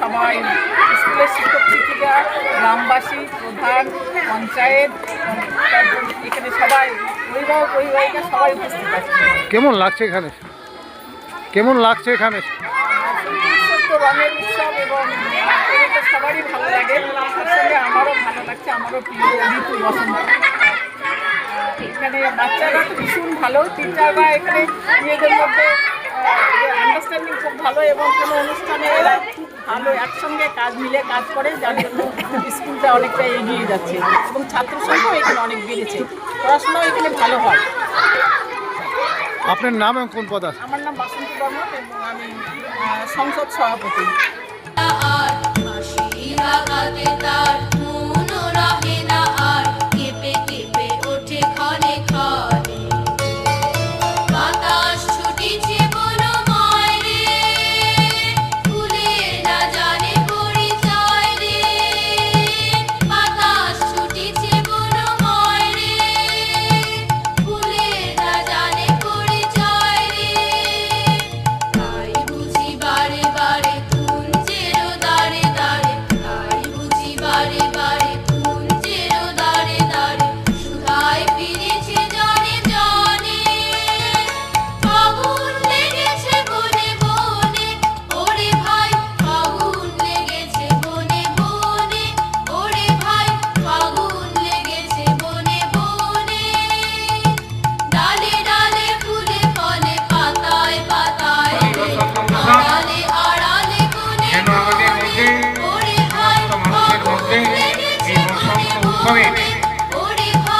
সবাই স্কুলের শিক্ষক শিক্ষিকা, গ্রামবাসী, প্রধান, পঞ্চায়েত, তারপর এখানে সবাই অভিভাবক অভিভাবিকা সবাই উপস্থিত আছে। কেমন লাগছে এখানে? কেমন লাগছে এখানে? উৎসব তো রঙের উৎসব এবং এটা তো সবারই ভালো লাগে। তার সঙ্গে আমারও ভালো লাগছে, আমারও প্রিয় ঋতু বসন্ত। এখানে বাচ্চারা তো ভীষণ ভালো, টিচাররা এখানে নিজেদের মধ্যে আন্ডারস্ট্যান্ডিং খুব ভালো এবং কোনো অনুষ্ঠানে এরা খুব ভালো একসঙ্গে মিলে কাজ করে, যার জন্য স্কুলটা অনেকটা এগিয়ে যাচ্ছে এবং ছাত্র সংখ্যাও এখানে অনেক বেড়েছে, পড়াশোনাও এখানে ভালো হয়। আপনার নাম এবং কোন পদ আছে? আমার নাম বাসন্তী বর্মন এবং আমি সংসদ সভাপতি।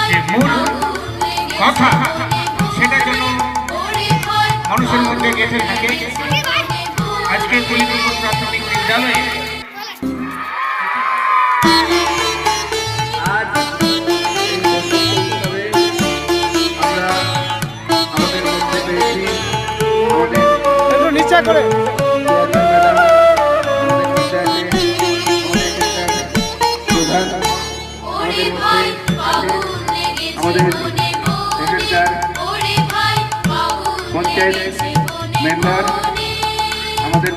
যে মূল কথা সেটা যেন মানুষের মধ্যে গেঁথে থাকে। আজকে কুলিপুর প্রাথমিক বিদ্যালয়ে নিচে করে আমাদের এখানকার পঞ্চায়েত মেম্বার, আমাদের